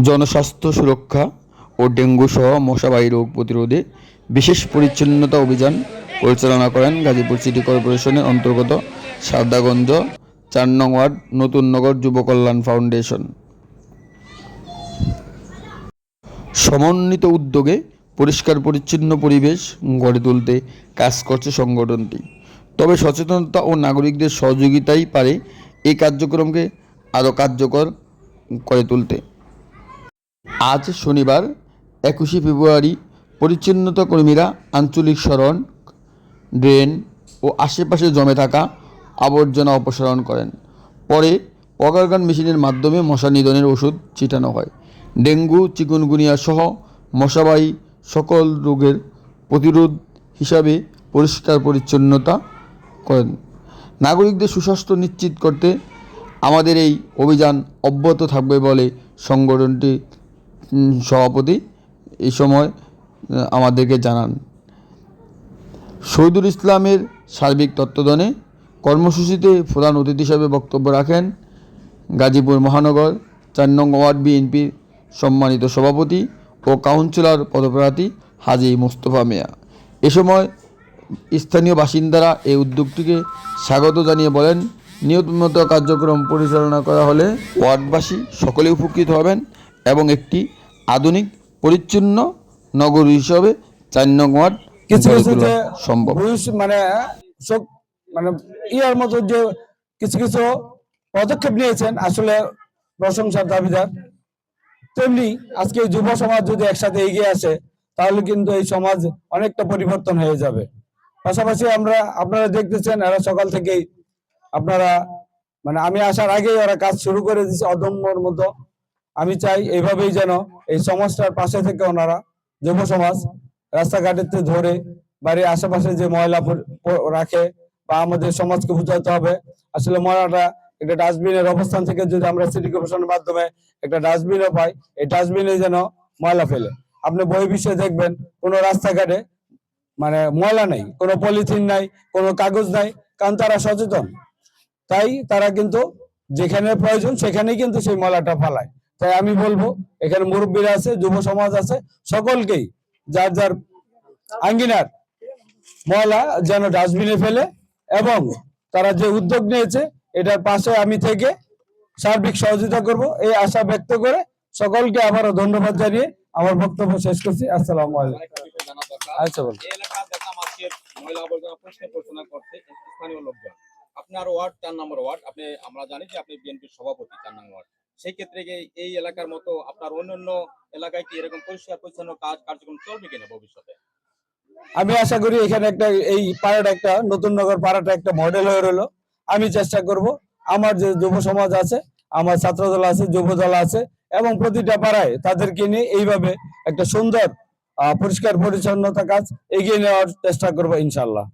জনস্বাস্থ্য সুরক্ষা ও ডেঙ্গু সহ মশাবাহী রোগ প্রতিরোধে বিশেষ পরিচ্ছন্নতা অভিযান পরিচালনা করেন গাজীপুর সিটি কর্পোরেশনের অন্তর্গত সারদাগঞ্জ ৪ নং ওয়ার্ড নতুন নগর যুব কল্যাণ ফাউন্ডেশন। সমন্বিত উদ্যোগে পরিষ্কার পরিচ্ছন্ন পরিবেশ গড়ে তুলতে কাজ করছে সংগঠনটি। তবে সচেতনতা ও নাগরিকদের সহযোগিতাই পারে এই কার্যক্রমকে আরও কার্যকর করে তুলতে। আজ শনিবার ২১শে ফেব্রুয়ারি পরিচ্ছন্নতা কর্মীরা আঞ্চলিক সড়ক, ড্রেন ও আশেপাশে জমে থাকা আবর্জনা অপসারণ করেন। পরে পগারগান মেশিনের মাধ্যমে মশা নিধনের ওষুধ ছিটানো হয়। ডেঙ্গু, চিকুনগুনিয়া সহ মশাবাহী সকল রোগের প্রতিরোধ হিসাবে পরিষ্কার পরিচ্ছন্নতা করেন। নাগরিকদের সুস্বাস্থ্য নিশ্চিত করতে আমাদের এই অভিযান অব্যাহত থাকবে বলে সংগঠনটির সভাপতি এই সময় আমাদেরকে জানান। শহীদুল ইসলামের সার্বিক তত্ত্বাবধানে কর্মসূচিতে প্রধান অতিথি হিসেবে বক্তব্য রাখেন গাজীপুর মহানগর ৪ নং ওয়ার্ড বিএনপির সম্মানিত সভাপতি ও কাউন্সিলর পদপ্রার্থী হাজী মোস্তফা মিয়া। এ সময় স্থানীয় বাসিন্দারা এই উদ্যোগটিকে স্বাগত জানিয়ে বলেন, নিয়মিত কার্যক্রম পরিচালনা করা হলে ওয়ার্ডবাসী সকলে উপকৃত হবেন এবং একটি আধুনিক পরিচ্ছন্ন নগর হিসাবে ৪ নং ওয়ার্ড সম্ভব। মানে ইয়ার মতো যে কিছু কিছু পদক্ষেপ নিয়েছেন আসলে প্রশংসার দাবিদার। তেমনি আজকে যুব সমাজ যদি একসাথে এগিয়ে আসে তাহলে কিন্তু এই সমাজ অনেকটা পরিবর্তন হয়ে যাবে। পাশাপাশি আপনারা দেখতেছেন এরা সকাল থেকেই আমি আসার আগেই ওরা কাজ শুরু করে দিচ্ছে অদম্যর মতো। আমি চাই এইভাবেই যেন এই সমাজটার পাশে থেকে ওনারা যুব সমাজ রাস্তাঘাটেতে ধরে বাড়ির আশেপাশে যে ময়লা রাখে বা আমাদের সমাজকে বুঝাতে হবে আসলে ময়লাটা একটা ডাস্টবিনের অবস্থান থেকে যদি আমরা সিটি কর্পোরেশনের মাধ্যমে একটা ডাস্টবিনও পাই, এই ডাস্টবিনে যেন ময়লা ফেলে। আপনি বহির্বিশ্বে দেখবেন কোনো রাস্তাঘাটে ময়লা নেই, কোনো পলিথিন নাই, কোনো কাগজ নাই, কারণ তারা সচেতন। তাই তারা কিন্তু যেখানে প্রয়োজন সেখানেই কিন্তু সেই ময়লাটা ফালায়। তাই আমি বলবো এখানে মুরব্বীরা আছে, যুব সমাজ আছে, সকলকেই যার যার আঙ্গিনার ময়লা যেন ডাস্টবিনে ফেলে এবং তারা যে উদ্যোগ নিয়েছে এটার পাশে আমি থেকে সার্বিক সহযোগিতা করব এই আশা ব্যক্ত করে সকলকে আবারও ধন্যবাদ জানিয়ে আমার বক্তব্য শেষ করছি। আসসালামু আলাইকুম। আচ্ছা, আপনার ওয়ার্ড ৪ নম্বর ওয়ার্ড, আমরা জানি যে আপনি বিএনপির সভাপতি ৪ নম্বর ওয়ার্ড। সেই ক্ষেত্রে এই এলাকার মতো আপনার অন্যান্য এলাকায় কি এরকম পরিষ্কার পরিচ্ছন্ন কার্যক্রম চলবে কিনা ভবিষ্যতে? আমি আশা করি এখানে এই পাড়াটা একটা নতুন নগর পাড়াটা একটা মডেল হয়ে রইল। আমি চেষ্টা করব আমার যে যুব সমাজ আছে, আমার ছাত্র দল আছে, যুব দল আছে এবং প্রতিটা পাড়ায় তাদেরকে নিয়ে এইভাবে একটা সুন্দর পরিষ্কার পরিচ্ছন্নতা কাজ এগিয়ে নেওয়ার চেষ্টা করবো ইনশাল্লাহ।